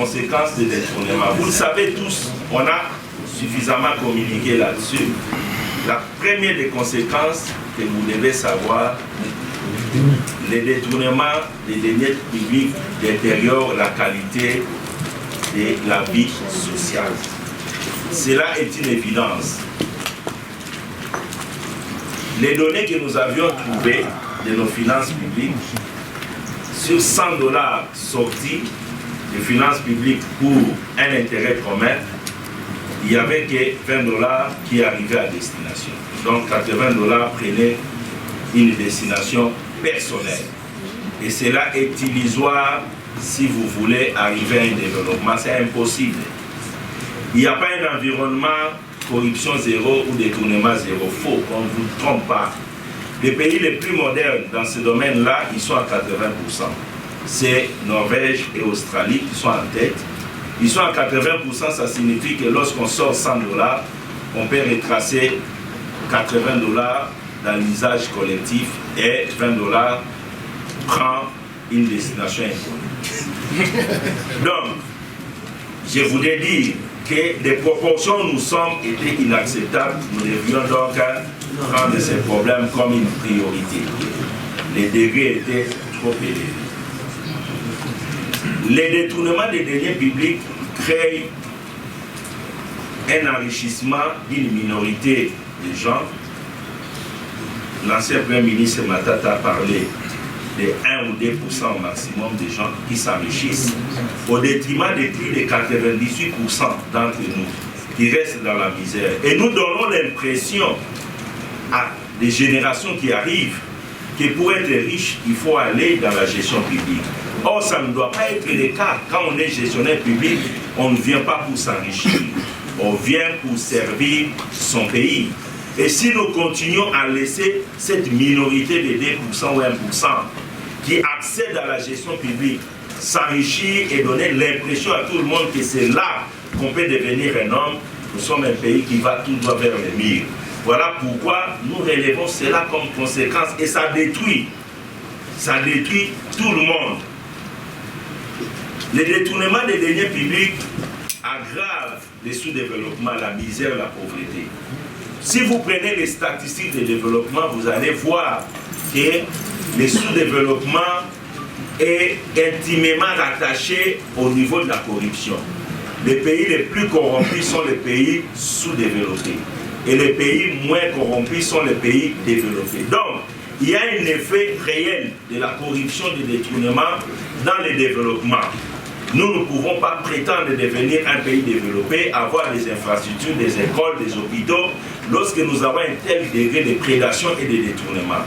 conséquences des détournements. Vous le savez tous, on a suffisamment communiqué là-dessus. La première des conséquences que vous devez savoir, les détournements des deniers publics détériorent la qualité de la vie sociale. Cela est une évidence. Les données que nous avions trouvées de nos finances publiques, sur $100 sortis de finances publiques pour un intérêt commun, il n'y avait que $20 qui arrivaient à destination. Donc 80 $ prenaient une destination personnelle. Et cela est illusoire si vous voulez arriver à un développement. C'est impossible. Il n'y a pas un environnement corruption zéro ou détournement zéro. Faux, on ne vous trompe pas. Les pays les plus modernes dans ce domaine-là, ils sont à 80%. C'est Norvège et Australie qui sont en tête. Ils sont à 80%, ça signifie que lorsqu'on sort $100, on peut retracer 80 $ dans l'usage collectif et 20 $ prend une destination inconnue. Donc, je voudrais dire que des proportions nous semblent étaient inacceptables. Nous devions donc prendre ces problèmes comme une priorité. Les degrés étaient trop élevés. Les détournements des deniers publics créent un enrichissement d'une minorité de gens. L'ancien Premier ministre Matata a parlé de 1 ou 2% au maximum de gens qui s'enrichissent au détriment de plus de 98% d'entre nous qui restent dans la misère. Et nous donnons l'impression à des générations qui arrivent que pour être riche, il faut aller dans la gestion publique. Or, ça ne doit pas être le cas. Quand on est gestionnaire public, on ne vient pas pour s'enrichir. On vient pour servir son pays. Et si nous continuons à laisser cette minorité de 2% ou 1% qui accède à la gestion publique s'enrichir et donner l'impression à tout le monde que c'est là qu'on peut devenir un homme, nous sommes un pays qui va tout droit vers le mur. Voilà pourquoi nous relevons cela comme conséquence et ça détruit tout le monde. Les détournements des deniers publics aggravent le sous-développement, la misère, la pauvreté. Si vous prenez les statistiques de développement, vous allez voir que le sous-développement est intimement rattaché au niveau de la corruption. Les pays les plus corrompus sont les pays sous-développés. Et les pays moins corrompus sont les pays développés. Donc, il y a un effet réel de la corruption du détournement dans le développement. Nous ne pouvons pas prétendre devenir un pays développé, avoir des infrastructures, des écoles, des hôpitaux, lorsque nous avons un tel degré de prédation et de détournement.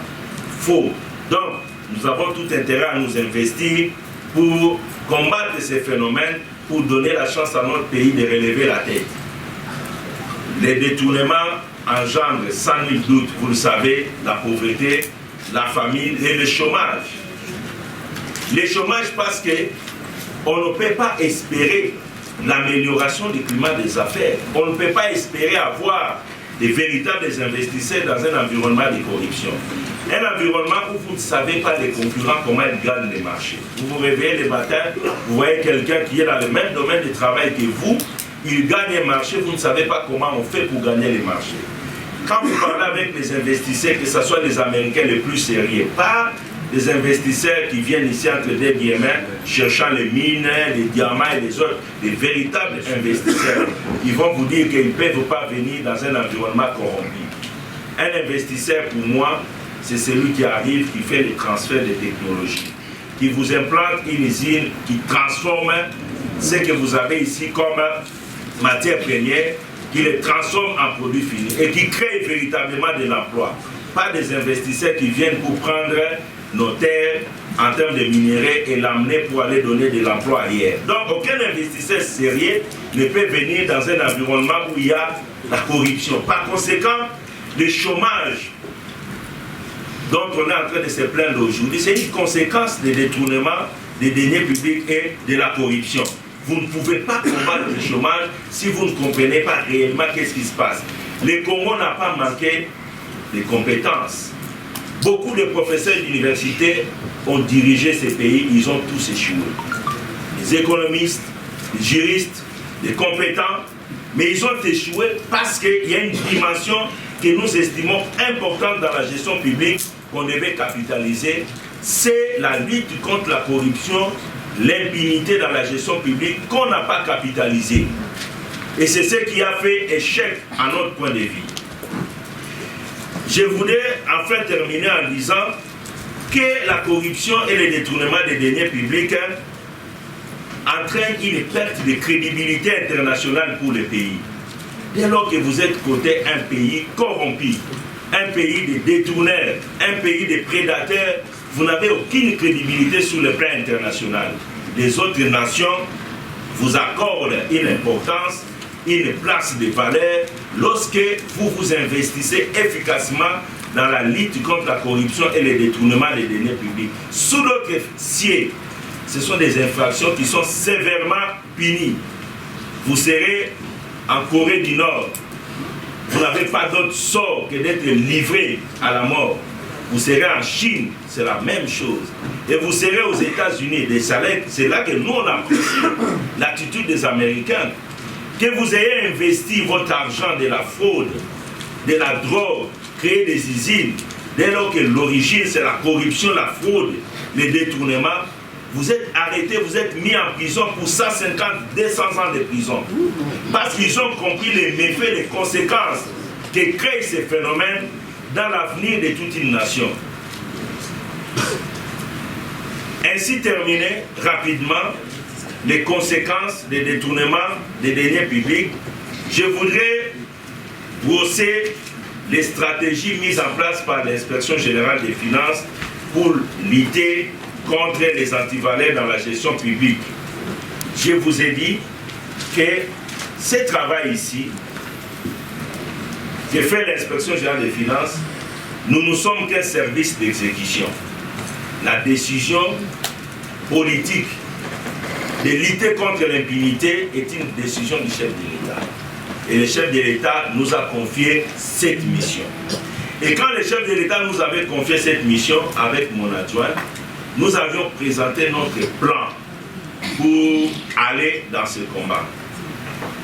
Faux. Donc, nous avons tout intérêt à nous investir pour combattre ces phénomènes, pour donner la chance à notre pays de relever la tête. Les détournements engendrent sans nul doute, vous le savez, la pauvreté, la famine et le chômage. Le chômage parce que on ne peut pas espérer l'amélioration du climat des affaires. On ne peut pas espérer avoir des véritables investisseurs dans un environnement de corruption. Un environnement où vous ne savez pas les concurrents comment ils gagnent les marchés. Vous vous réveillez le matin, vous voyez quelqu'un qui est dans le même domaine de travail que vous, il gagne un marché, vous ne savez pas comment on fait pour gagner les marchés. Quand vous parlez avec les investisseurs, que ce soit les Américains les plus sérieux, pas les investisseurs qui viennent ici entre deux guillemets, cherchant les mines, les diamants et les autres, les véritables investisseurs, ils vont vous dire qu'ils ne peuvent pas venir dans un environnement corrompu. Un investisseur, pour moi, c'est celui qui arrive, qui fait les transferts de technologies, qui vous implante une usine, qui transforme ce que vous avez ici comme matière première, qui les transforme en produits finis et qui crée véritablement de l'emploi. Pas des investisseurs qui viennent pour prendre nos terres en termes de minerais et l'amener pour aller donner de l'emploi ailleurs. Donc aucun investisseur sérieux ne peut venir dans un environnement où il y a la corruption. Par conséquent, le chômage dont on est en train de se plaindre aujourd'hui, c'est une conséquence des détournements des deniers publics et de la corruption. Vous ne pouvez pas combattre le chômage si vous ne comprenez pas réellement qu'est-ce qui se passe. Le Congo n'a pas manqué de compétences. Beaucoup de professeurs d'université ont dirigé ces pays, ils ont tous échoué. Les économistes, des juristes, des compétents, mais ils ont échoué parce qu'il y a une dimension que nous estimons importante dans la gestion publique qu'on devait capitaliser, c'est la lutte contre la corruption, l'impunité dans la gestion publique qu'on n'a pas capitalisé. Et c'est ce qui a fait échec à notre point de vue. Je voudrais enfin terminer en disant que la corruption et le détournement des deniers publics entraînent une perte de crédibilité internationale pour le pays. Dès lors que vous êtes côté un pays corrompu, un pays de détourneurs, un pays de prédateurs, vous n'avez aucune crédibilité sur le plan international. Les autres nations vous accordent une importance, une place de valeur lorsque vous vous investissez efficacement dans la lutte contre la corruption et le détournement des deniers publics. Sous d'autres cieux, ce sont des infractions qui sont sévèrement punies. Vous serez en Corée du Nord, vous n'avez pas d'autre sort que d'être livré à la mort. Vous serez en Chine, c'est la même chose. Et vous serez aux États-Unis, des salaires, c'est là que nous on apprécie l'attitude des Américains. Que vous ayez investi votre argent de la fraude, de la drogue, créer des usines, dès lors que l'origine c'est la corruption, la fraude, le détournement, vous êtes arrêté, vous êtes mis en prison pour 150, 200 ans de prison. Parce qu'ils ont compris les méfaits, les conséquences que créent ces phénomènes dans l'avenir de toute une nation. Ainsi terminé rapidement les conséquences des détournements des deniers publics, je voudrais brosser les stratégies mises en place par l'Inspection générale des finances pour lutter contre les antivaleurs dans la gestion publique. Je vous ai dit que ce travail ici, que fait l'Inspection générale des finances, nous ne sommes qu'un service d'exécution. La décision politique de lutter contre l'impunité est une décision du chef de l'État. Et le chef de l'État nous a confié cette mission. Et quand le chef de l'État nous avait confié cette mission avec mon adjoint, nous avions présenté notre plan pour aller dans ce combat.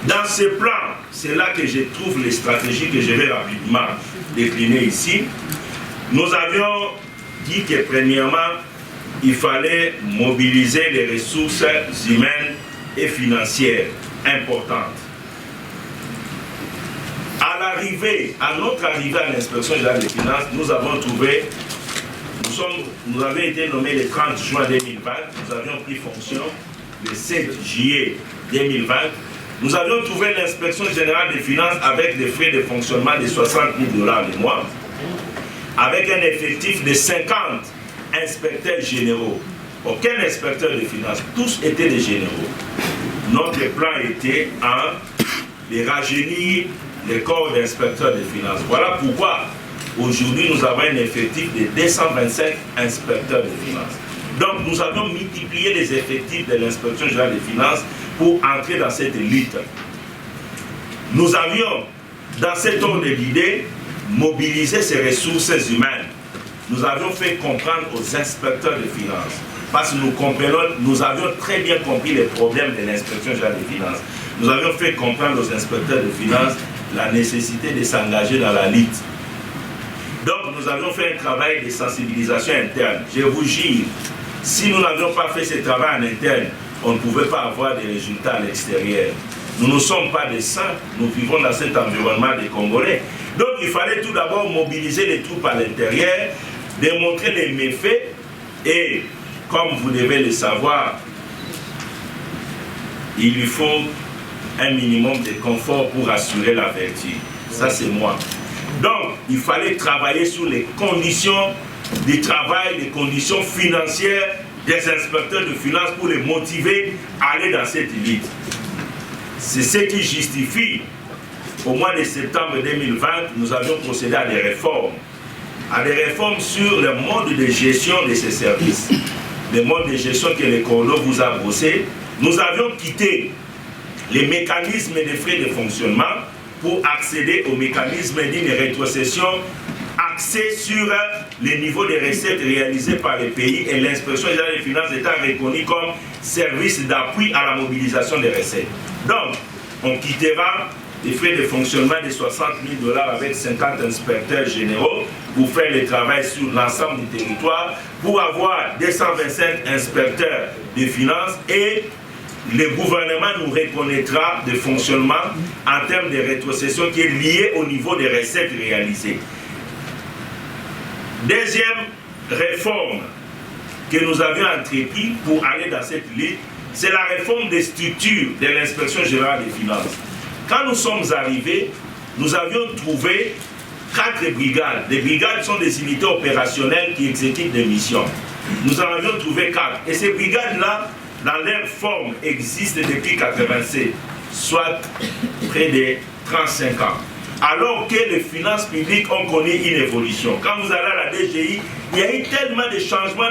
Dans ce plan, c'est là que je trouve les stratégies que je vais rapidement décliner ici. Nous avions dit que premièrement, il fallait mobiliser les ressources humaines et financières importantes. À notre arrivée à l'Inspection générale des finances, nous avons trouvé, nous avions été nommés le 30 juin 2020, nous avions pris fonction le 7 juillet 2020. Nous avions trouvé l'Inspection générale des finances avec des frais de fonctionnement de 60 000 $ le mois, avec un effectif de 50 inspecteurs généraux. Aucun inspecteur de finances, tous étaient des généraux. Notre plan était de rajeunir les corps d'inspecteurs de finances. Voilà pourquoi aujourd'hui nous avons un effectif de 225 inspecteurs de finances. Donc nous avons multiplié les effectifs de l'Inspection générale des finances pour entrer dans cette lutte. Nous avions, dans cet ordre d'idée, mobilisé ces ressources humaines. Nous avions fait comprendre aux inspecteurs de finances, parce que nous avions très bien compris les problèmes de l'Inspection générale des finances. Nous avions fait comprendre aux inspecteurs de finances la nécessité de s'engager dans la lutte. Donc nous avions fait un travail de sensibilisation interne. Je vous jure, si nous n'avions pas fait ce travail en interne, on ne pouvait pas avoir des résultats à l'extérieur. Nous ne sommes pas des saints, nous vivons dans cet environnement des Congolais. Donc il fallait tout d'abord mobiliser les troupes à l'intérieur, démontrer les méfaits et, comme vous devez le savoir, il lui faut un minimum de confort pour assurer la vertu. Ça, c'est moi. Donc, il fallait travailler sur les conditions de travail, les conditions financières des inspecteurs de finances pour les motiver à aller dans cette lutte. C'est ce qui justifie, au mois de septembre 2020, nous avions procédé à des réformes. À des réformes sur le mode de gestion de ces services. Le mode de gestion que le Cordo vous a brossé. Nous avions quitté les mécanismes de frais de fonctionnement pour accéder au mécanisme d'une rétrocession axée sur les niveaux de recettes réalisés par les pays et l'Inspection générale des finances étant reconnue comme services d'appui à la mobilisation des recettes. Donc, on quittera les frais de fonctionnement de 60 000 $ avec 50 inspecteurs généraux pour faire le travail sur l'ensemble du territoire, pour avoir 225 inspecteurs de finances et le gouvernement nous reconnaîtra de fonctionnement en termes de rétrocession qui est lié au niveau des recettes réalisées. Deuxième réforme que nous avions entrepris pour aller dans cette ligne, c'est la réforme des structures de l'inspection générale des finances. Quand nous sommes arrivés, nous avions trouvé 4 brigades. Les brigades sont des unités opérationnelles qui exécutent des missions. Nous en avions trouvé 4. Et ces brigades-là, dans leur forme, existent depuis 1987, soit près de 35 ans. Alors que les finances publiques ont connu une évolution. Quand vous allez à la DGI, il y a eu tellement de changements.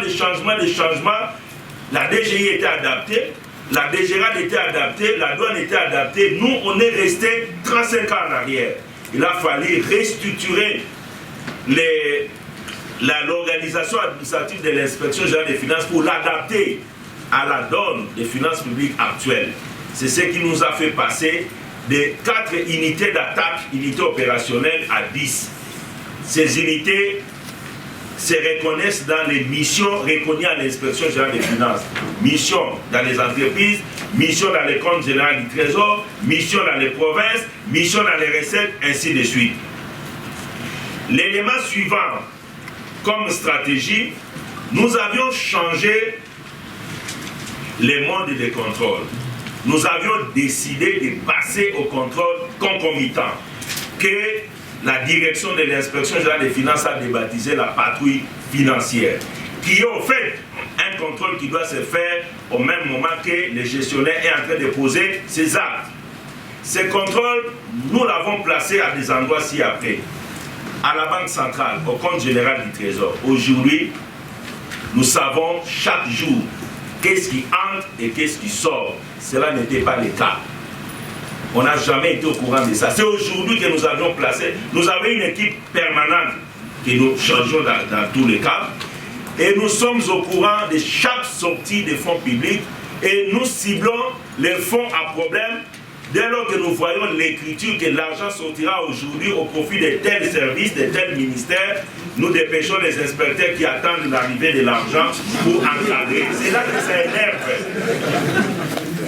La DGI était adaptée, la DGRAD était adaptée, la douane était adaptée. Nous, on est resté 35 ans en arrière. Il a fallu restructurer l'organisation administrative de l'inspection générale des finances pour l'adapter à la donne des finances publiques actuelles. C'est ce qui nous a fait passer de 4 unités d'attaque, unités opérationnelles, à 10. Ces unités se reconnaissent dans les missions reconnues à l'inspection générale des finances. Missions dans les entreprises, missions dans les comptes généraux du Trésor, missions dans les provinces, missions dans les recettes, ainsi de suite. L'élément suivant, comme stratégie, nous avions changé les modes de contrôle. Nous avions décidé de passer au contrôle concomitant que la direction de l'inspection générale des finances a débaptisé la patrouille financière, qui est en fait un contrôle qui doit se faire au même moment que le gestionnaire est en train de poser ses actes. Ce contrôle, nous l'avons placé à des endroits ci-après. À la Banque centrale, au compte général du Trésor. Aujourd'hui, nous savons chaque jour qu'est-ce qui entre et qu'est-ce qui sort. Cela n'était pas le cas. On n'a jamais été au courant de ça. C'est aujourd'hui que nous avions placé, nous avons une équipe permanente que nous changeons dans tous les cas. Et nous sommes au courant de chaque sortie des fonds publics et nous ciblons les fonds à problème. Dès lors que nous voyons l'écriture que l'argent sortira aujourd'hui au profit de tels services, de tels ministères, nous dépêchons les inspecteurs qui attendent l'arrivée de l'argent pour encadrer. C'est là que ça énerve.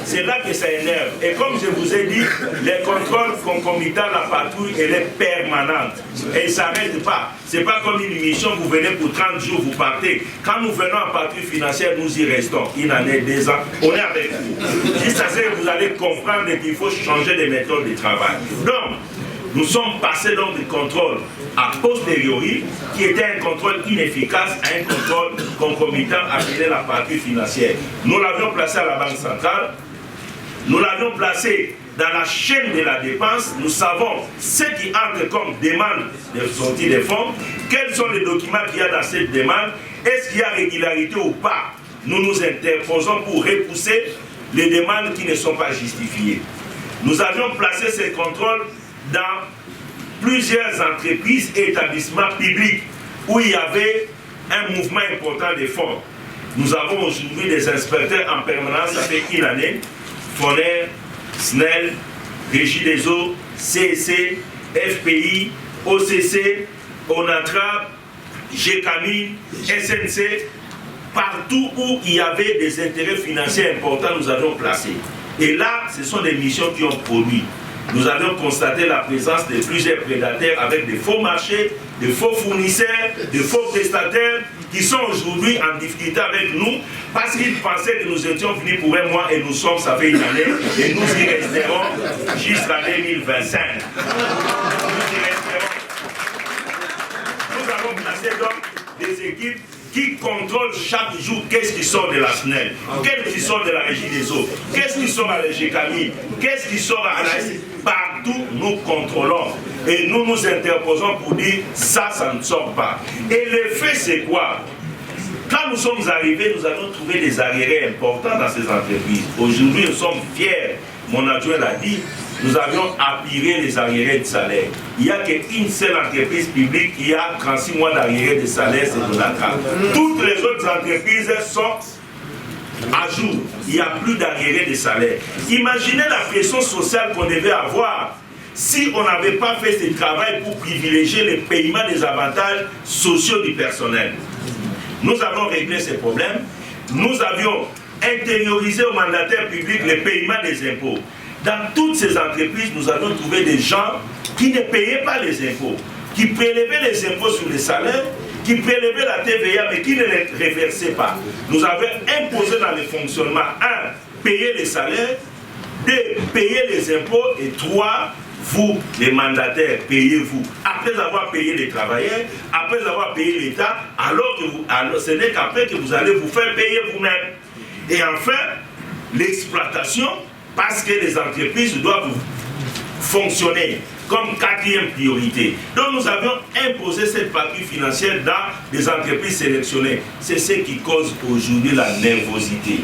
C'est là que ça énerve. Et comme je vous ai dit, les contrôles concomitants à la patrouille, elle est permanente. Et elle ne s'arrête pas. Ce n'est pas comme une mission, vous venez pour 30 jours, vous partez. Quand nous venons en patrouille financière, nous y restons. Une année, 2 ans, on est avec vous. Juste à ce que vous allez comprendre qu'il faut changer de méthode de travail. Donc, nous sommes passés dans des contrôles a posteriori, qui était un contrôle inefficace à un contrôle concomitant appelé la patrouille financière. Nous l'avions placé à la Banque centrale. Nous l'avions placé dans la chaîne de la dépense. Nous savons ce qui entre comme demande de sortie des fonds, quels sont les documents qu'il y a dans cette demande, est-ce qu'il y a régularité ou pas. Nous nous interposons pour repousser les demandes qui ne sont pas justifiées. Nous avions placé ces contrôles dans plusieurs entreprises et établissements publics où il y avait un mouvement important de fonds. Nous avons aujourd'hui des inspecteurs en permanence, ça fait une année. FONER, SNEL, Régie des eaux, CEC, FPI, OCC, ONATRAP, GCAMI, SNC, partout où il y avait des intérêts financiers importants, nous avions placé. Et là, ce sont des missions qui ont produit. Nous avions constaté la présence de plusieurs prédateurs avec des faux marchés, de faux fournisseurs, de faux prestataires qui sont aujourd'hui en difficulté avec nous parce qu'ils pensaient que nous étions venus pour un mois et nous sommes, ça fait une année, et nous y resterons jusqu'à 2025. Nous y resterons. Nous avons placé donc des équipes qui contrôlent chaque jour qu'est-ce qui sort de la SNEL, qu'est-ce qui sort de la Régie des eaux, qu'est-ce qui sort à la GCAMI, qu'est-ce qui sort à la SNEL. Partout, nous contrôlons et nous nous interposons pour dire ça, ça ne sort pas. Et l'effet, c'est quoi? Quand nous sommes arrivés, nous avons trouvé des arriérés importants dans ces entreprises. Aujourd'hui, nous sommes fiers, mon adjoint l'a dit, nous avions appiré les arriérés de salaire. Il n'y a qu'une seule entreprise publique qui a 36 mois d'arriérés de salaire, c'est de la CAF. Toutes les autres entreprises sont à jour. Il n'y a plus d'arriérés de salaire. Imaginez la pression sociale qu'on devait avoir si on n'avait pas fait ce travail pour privilégier le paiement des avantages sociaux du personnel. Nous avons réglé ces problèmes. Nous avions intériorisé aux mandataires publics le paiement des impôts. Dans toutes ces entreprises, nous avons trouvé des gens qui ne payaient pas les impôts, qui prélevaient les impôts sur les salaires, qui prélevaient la TVA, mais qui ne les reversaient pas. Nous avons imposé dans le fonctionnement, 1, payer les salaires, 2, payer les impôts, et 3, vous, les mandataires, payez-vous. Après avoir payé les travailleurs, après avoir payé l'État, alors ce n'est qu'après que vous allez vous faire payer vous-même. Et enfin, l'exploitation, parce que les entreprises doivent fonctionner comme 4e priorité. Donc nous avions imposé cette partie financière dans des entreprises sélectionnées. C'est ce qui cause aujourd'hui la nervosité.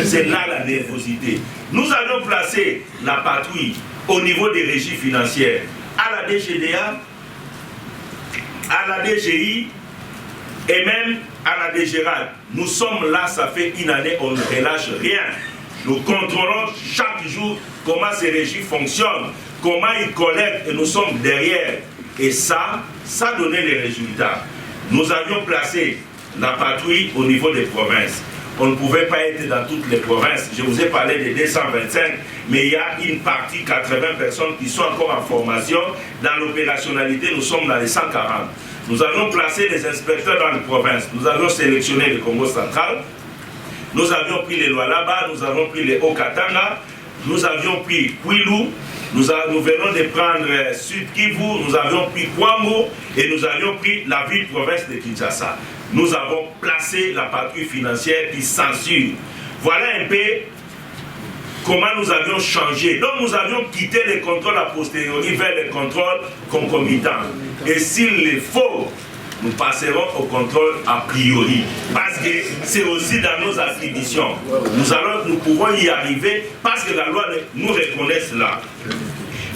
C'est là la nervosité. Nous avions placé la patrouille au niveau des régies financières, à la DGDA, à la DGI et même à la DGRAD. Nous sommes là, ça fait une année, on ne relâche rien. Nous contrôlons chaque jour comment ces régies fonctionnent, comment ils collectent, et nous sommes derrière. Et ça donnait les résultats. Nous avions placé la patrouille au niveau des provinces. On ne pouvait pas être dans toutes les provinces. Je vous ai parlé des 225, mais il y a une partie, 80 personnes qui sont encore en formation. Dans l'opérationnalité, nous sommes dans les 140. Nous avions placé les inspecteurs dans les provinces. Nous avions sélectionné le Congo central. Nous avions pris les Lualaba, nous avons pris les Haut-Katanga, nous avions pris Kwilu, nous venons de prendre Sud Kivu, nous avions pris Kwango et nous avions pris la ville-province de Kinshasa. Nous avons placé la patrouille financière qui censure. Voilà un peu comment nous avions changé. Donc nous avions quitté les contrôles a posteriori vers les contrôles concomitants. Et s'il le faut, nous passerons au contrôle a priori. Parce que c'est aussi dans nos attributions. Nous pouvons y arriver parce que la loi nous reconnaît cela.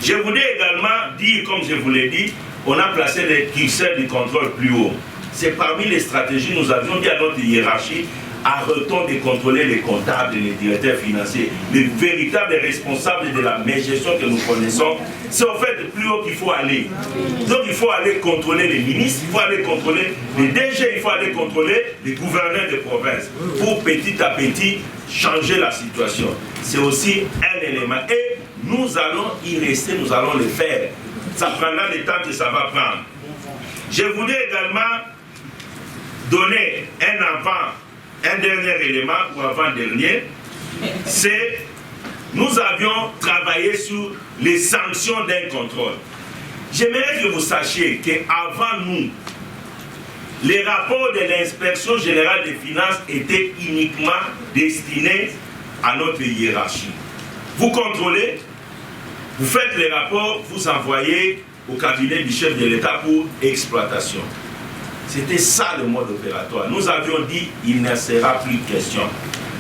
Je voulais également dire, comme je vous l'ai dit, on a placé les curseurs du contrôle plus haut. C'est parmi les stratégies, nous avions dit à notre hiérarchie, arrêtons de contrôler les comptables et les directeurs financiers. Les véritables responsables de la gestion que nous connaissons, c'est en fait plus haut qu'il faut aller. Donc il faut aller contrôler les ministres, il faut aller contrôler les DG, il faut aller contrôler les gouverneurs de province pour petit à petit changer la situation. C'est aussi un élément. Et nous allons y rester, nous allons le faire. Ça prendra le temps que ça va prendre. Je voudrais également donner un dernier élément, ou avant-dernier, c'est nous avions travaillé sur les sanctions d'un contrôle. J'aimerais que vous sachiez qu'avant nous, les rapports de l'inspection générale des finances étaient uniquement destinés à notre hiérarchie. Vous contrôlez, vous faites les rapports, vous envoyez au cabinet du chef de l'État pour exploitation. C'était ça le mode opératoire. Nous avions dit, il ne sera plus question.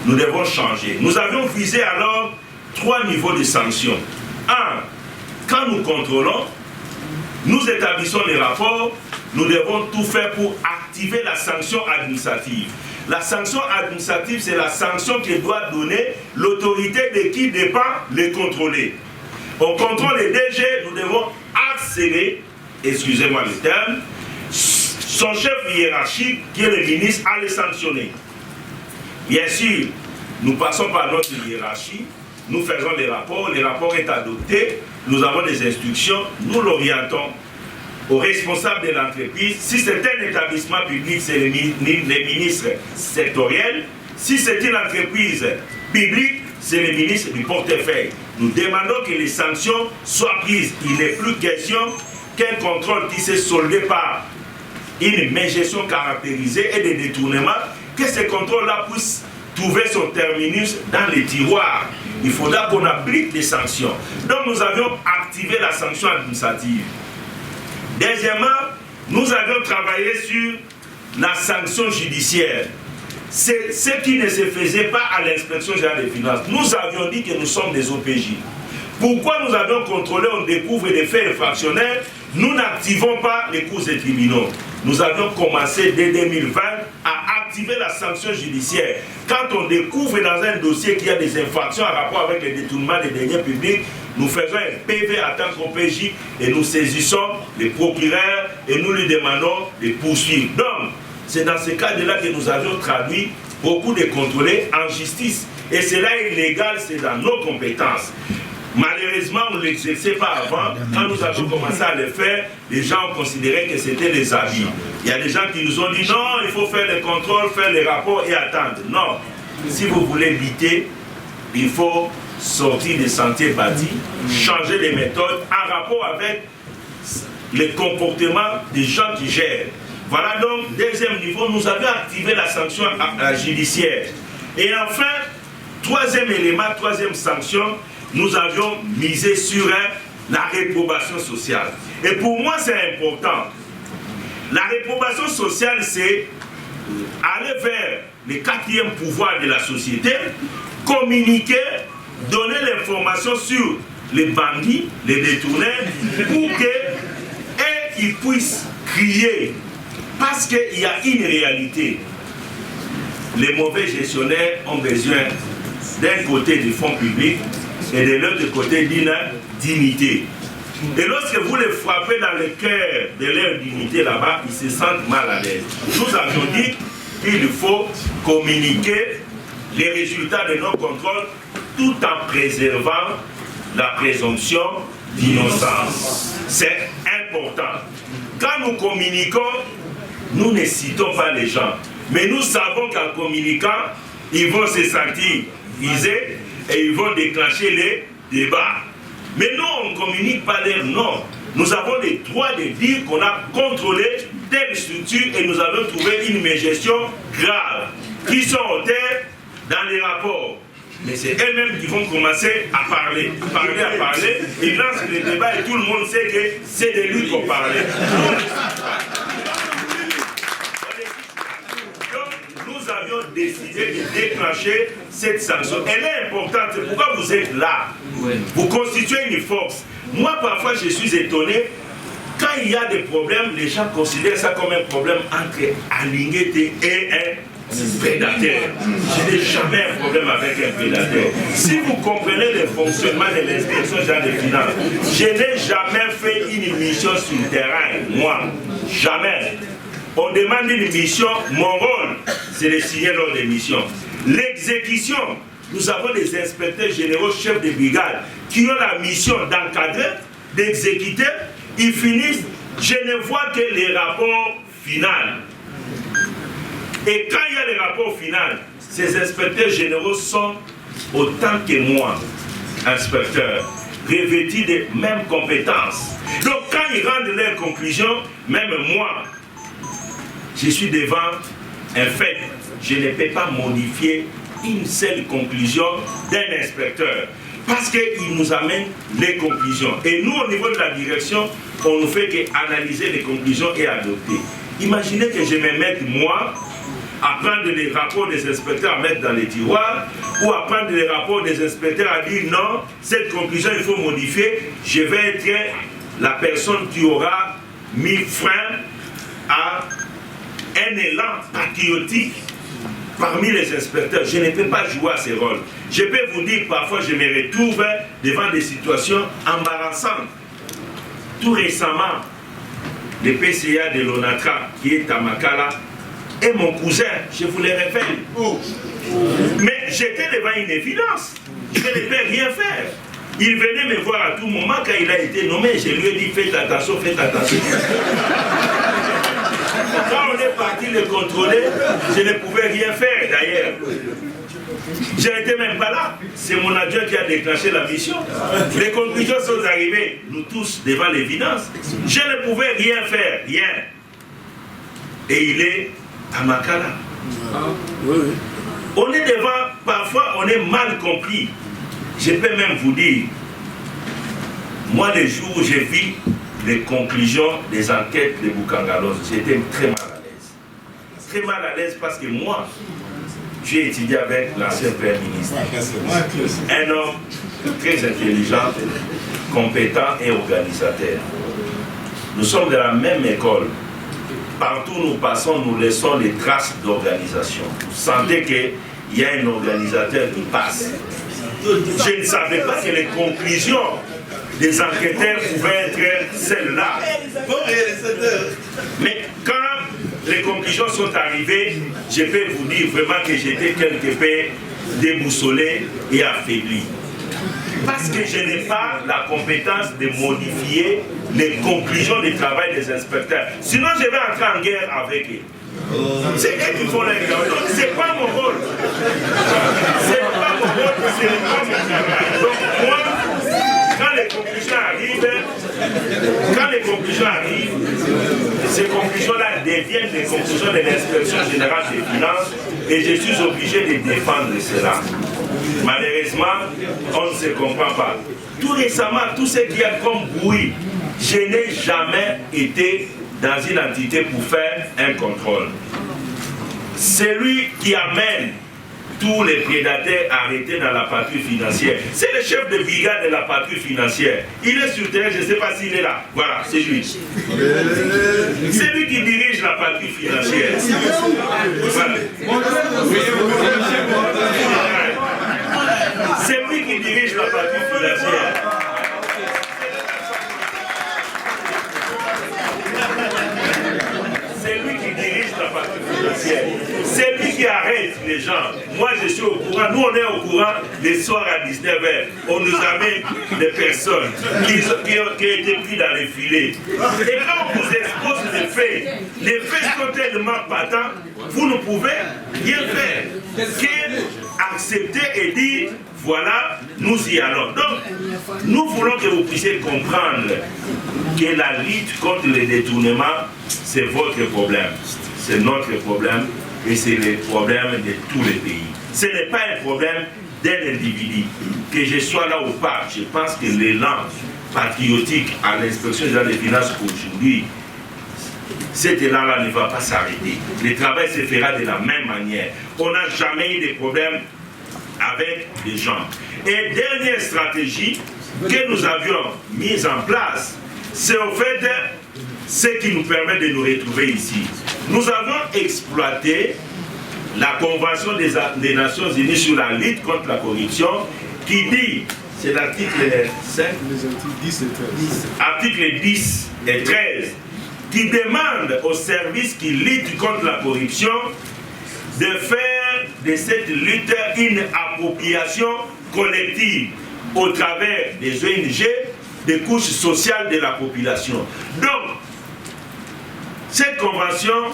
Nous devons changer. Nous avions visé alors 3 niveaux de sanctions. 1, quand nous contrôlons, nous établissons les rapports, nous devons tout faire pour activer la sanction administrative. La sanction administrative, c'est la sanction que doit donner l'autorité de qui dépend les contrôler. On contrôle les DG, nous devons accélérer, excusez-moi le terme, son chef hiérarchique, qui est le ministre, à les sanctionner. Bien sûr, nous passons par notre hiérarchie, nous faisons les rapports, le rapport est adopté, nous avons des instructions, nous l'orientons aux responsables de l'entreprise. Si c'est un établissement public, c'est les ministres sectoriels. Si c'est une entreprise publique, c'est les ministres du portefeuille. Nous demandons que les sanctions soient prises. Il n'est plus question qu'un contrôle qui s'est soldé par une mégestion caractérisée et des détournements, que ce contrôle-là puisse trouver son terminus dans les tiroirs. Il faudra qu'on applique les sanctions. Donc nous avions activé la sanction administrative. Deuxièmement, nous avions travaillé sur la sanction judiciaire. C'est ce qui ne se faisait pas à l'inspection générale des finances. Nous avions dit que nous sommes des OPJ. Pourquoi nous avions contrôlé, on découvre des faits infractionnels, nous n'activons pas les cours des tribunaux. Nous avions commencé dès 2020 à activer la sanction judiciaire. Quand on découvre dans un dossier qu'il y a des infractions en rapport avec le détournement des deniers publics, nous faisons un PV à tant qu'OPJ et nous saisissons les procureurs et nous lui demandons de poursuivre. Donc, c'est dans ce cadre-là que nous avions traduit beaucoup de contrôlés en justice. Et cela est légal, c'est dans nos compétences. Malheureusement, on ne l'exerçait pas avant. Quand nous avons commencé à le faire, les gens ont considéré que c'était les habits. Il y a des gens qui nous ont dit non, il faut faire les contrôles, faire les rapports et attendre. Non, si vous voulez lutter, il faut sortir des sentiers battus, changer les méthodes en rapport avec les comportements des gens qui gèrent. Voilà donc, deuxième niveau, nous avons activé la sanction judiciaire. Et enfin, troisième élément, troisième sanction, nous avions misé sur la réprobation sociale. Et pour moi, c'est important. La réprobation sociale, c'est aller vers le quatrième pouvoir de la société, communiquer, donner l'information sur les bandits, les détournés, pour qu'ils puissent crier. Parce qu'il y a une réalité. Les mauvais gestionnaires ont besoin d'un côté du fonds public et de l'autre côté d'une dignité. Et lorsque vous les frappez dans le cœur de leur dignité là-bas, ils se sentent mal à l'aise. Nous avions dit qu'il faut communiquer les résultats de nos contrôles tout en préservant la présomption d'innocence. C'est important. Quand nous communiquons, nous ne citons pas les gens. Mais nous savons qu'en communiquant, ils vont se sentir visés et ils vont déclencher les débats. Mais nous, on ne communique pas leur nom. Nous avons le droit de dire qu'on a contrôlé telle structure et nous avons trouvé une mégestion grave qui sont au terre dans les rapports. Mais c'est eux-mêmes qui vont commencer à parler, ils lancent les débats et tout le monde sait que c'est de lui qu'on parlait. Donc, nous avions décidé de déclencher cette sanction. Elle est importante, c'est pourquoi vous êtes là. Vous constituez une force. Moi, parfois, je suis étonné. Quand il y a des problèmes, les gens considèrent ça comme un problème entre Alinguete et un prédateur. Je n'ai jamais un problème avec un prédateur. Si vous comprenez le fonctionnement de l'inspection générale des finances, je n'ai jamais fait une mission sur le terrain, moi. Jamais. On demande une mission, mon rôle, c'est de signer l'ordre de mission. L'exécution, nous avons des inspecteurs généraux, chefs de brigade, qui ont la mission d'encadrer, d'exécuter. Ils finissent, je ne vois que les rapports finaux. Et quand il y a les rapports finaux, ces inspecteurs généraux sont autant que moi, inspecteurs, revêtus des mêmes compétences. Donc quand ils rendent leurs conclusions, même moi, je suis devant un fait. Je ne peux pas modifier une seule conclusion d'un inspecteur. Parce qu'il nous amène les conclusions. Et nous, au niveau de la direction, on ne fait qu'analyser les conclusions et adopter. Imaginez que je me mette, moi, à prendre les rapports des inspecteurs à mettre dans les tiroirs, ou à prendre les rapports des inspecteurs à dire non, cette conclusion il faut modifier, je vais être la personne qui aura mis frein à un élan patriotique parmi les inspecteurs. Je ne peux pas jouer à ce rôle. Je peux vous dire, parfois je me retrouve devant des situations embarrassantes. Tout récemment, le PCA de l'ONATRA, qui est à Makala, et mon cousin, je vous le révèle. Mais j'étais devant une évidence. Je ne peux rien faire. Il venait me voir à tout moment quand il a été nommé. Je lui ai dit, faites attention, faites attention. Quand on est parti le contrôler, je ne pouvais rien faire d'ailleurs. Je n'étais même pas là. C'est mon adjoint qui a déclenché la mission. Les conclusions sont arrivées, nous tous, devant l'évidence. Je ne pouvais rien faire, rien. Et il est à Makala. On est devant, parfois on est mal compris. Je peux même vous dire, moi les jours où j'ai vu les conclusions des enquêtes de Boukangalos, j'étais très mal à l'aise. Très mal à l'aise parce que moi, j'ai étudié avec l'ancien Premier ministre. Un homme très intelligent, compétent et organisateur. Nous sommes de la même école. partout où nous passons, nous laissons des traces d'organisation. Vous sentez qu'il y a un organisateur qui passe. Je ne savais pas que les conclusions des enquêteurs pouvaient être celles-là. Mais quand les conclusions sont arrivées, je peux vous dire vraiment que j'étais quelque peu déboussolé et affaibli. Parce que je n'ai pas la compétence de modifier les conclusions du travail des inspecteurs. Sinon, je vais entrer en guerre avec eux. C'est eux qui font la guerre. Donc, ce n'est pas mon rôle. Ce n'est pas mon rôle, ce n'est pas mon travail. Donc, moi, quand les conclusions arrivent, ces conclusions-là deviennent des conclusions de l'inspection générale des finances et je suis obligé de défendre cela. Malheureusement, on ne se comprend pas. Tout récemment, tout ce qu'il y a comme bruit, je n'ai jamais été dans une entité pour faire un contrôle. Celui qui amène tous les prédateurs arrêtés dans la patrouille financière, c'est le chef de brigade de la patrouille financière. Il est sur terrain, je ne sais pas s'il est là. Voilà, c'est lui. C'est lui qui dirige la patrouille financière. Voilà. C'est lui qui dirige la patrouille financière. C'est lui qui dirige la patrouille financière. C'est lui qui arrête les gens. Moi, je suis au courant. Nous, on est au courant les soirs à 19h. On nous amène des personnes qui ont été pris dans les filets. Et quand on vous expose les faits sont tellement patents, vous ne pouvez rien faire qu'accepter et dire voilà, nous y allons. Donc, nous voulons que vous puissiez comprendre que la lutte contre les détournements, c'est votre problème. C'est notre problème et c'est le problème de tous les pays. Ce n'est pas un problème d'un individu. Que je sois là ou pas, je pense que l'élan patriotique à l'inspection générale des finances aujourd'hui, cet élan-là ne va pas s'arrêter. Le travail se fera de la même manière. On n'a jamais eu de problème avec les gens. Et dernière stratégie que nous avions mise en place, c'est au fait ce qui nous permet de nous retrouver ici. Nous avons exploité la Convention des Nations Unies sur la lutte contre la corruption qui dit, c'est l'article 5, article 10 et 13, qui demande aux services qui luttent contre la corruption de faire de cette lutte une appropriation collective au travers des ONG, des couches sociales de la population. Donc, cette convention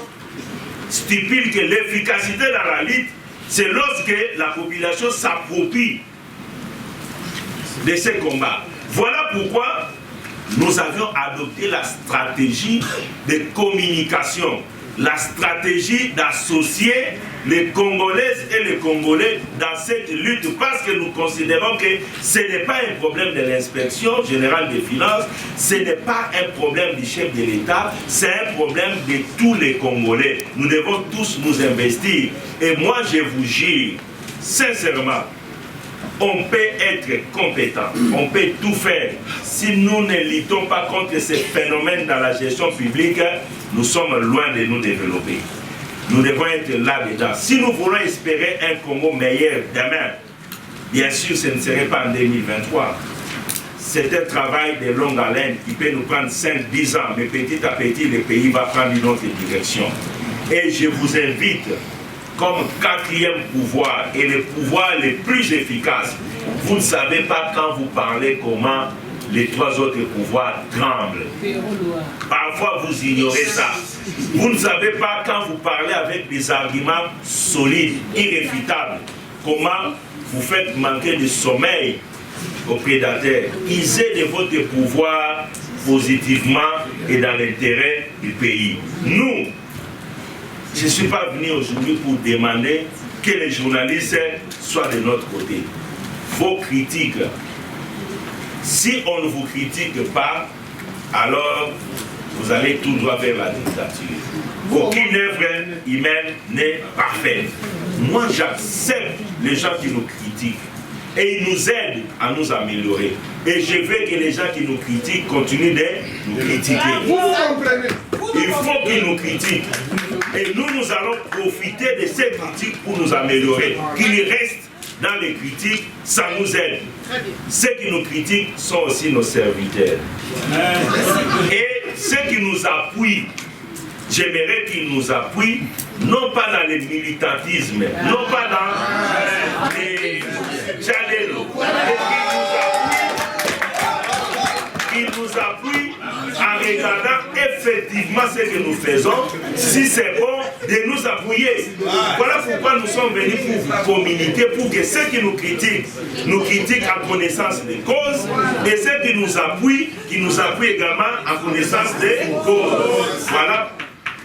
stipule que l'efficacité dans la lutte, c'est lorsque la population s'approprie de ces combats. Voilà pourquoi nous avions adopté la stratégie de communication, la stratégie d'associer les Congolaises et les Congolais dans cette lutte parce que nous considérons que ce n'est pas un problème de l'inspection générale des finances, ce n'est pas un problème du chef de l'État, c'est un problème de tous les Congolais. Nous devons tous nous investir. Et moi, je vous jure, sincèrement, on peut être compétent, on peut tout faire. Si nous ne luttons pas contre ces phénomènes dans la gestion publique, nous sommes loin de nous développer. Nous devons être là-dedans. Si nous voulons espérer un Congo meilleur demain, bien sûr, ce ne serait pas en 2023. C'est un travail de longue haleine qui peut nous prendre 5-10 ans, mais petit à petit, le pays va prendre une autre direction. Et je vous invite, comme quatrième pouvoir et le pouvoir le plus efficace, vous ne savez pas quand vous parlez comment les trois autres pouvoirs tremblent. Parfois vous ignorez ça. Vous ne savez pas quand vous parlez avec des arguments solides, irréfutables, comment vous faites manquer de sommeil aux prédateurs. Usez de votre pouvoir positivement et dans l'intérêt du pays. Nous, je ne suis pas venu aujourd'hui pour demander que les journalistes soient de notre côté. Vos critiques, si on ne vous critique pas, alors vous allez tout droit vers la dictature. Aucune œuvre humaine n'est parfaite. Moi, j'accepte les gens qui nous critiquent. et il nous aide à nous améliorer. Et je veux que les gens qui nous critiquent continuent de nous critiquer. Il faut qu'ils nous critiquent. Et nous allons profiter de ces critiques pour nous améliorer. Qu'ils restent dans les critiques, ça nous aide. Ceux qui nous critiquent sont aussi nos serviteurs. Et ceux qui nous appuient, j'aimerais qu'ils nous appuient, non pas dans le militantisme, non pas dans les challenges, qu'ils nous appuient en regardant effectivement ce que nous faisons, si c'est bon, de nous appuyer. Voilà pourquoi nous sommes venus pour communiquer, pour que ceux qui nous critiquent en connaissance des causes, et ceux qui nous appuient également en connaissance des causes. Voilà.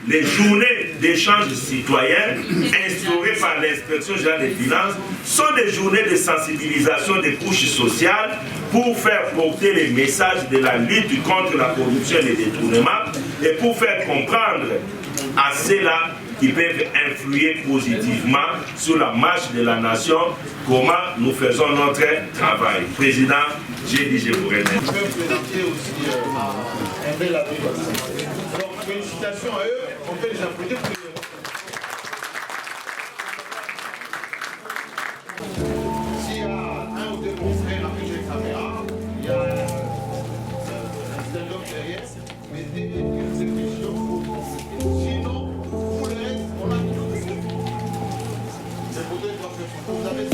Les journées d'échange citoyen instaurées par l'inspection générale des finances sont des journées de sensibilisation des couches sociales pour faire porter les messages de la lutte contre la corruption et les détournements et pour faire comprendre à ceux-là qui peuvent influer positivement sur la marche de la nation comment nous faisons notre travail. Président, j'ai dit je vous remercie. Je peux présenter aussi un bel appui. Donc félicitations à eux, on peut les applaudir pour eux. S'il y a un ou deux confrères avec les caméras, il y a un stand-up derrière, mettez des questions pour compléter. Sinon, pour le reste, on a tout. C'est pour eux qui doivent faire. Vous avez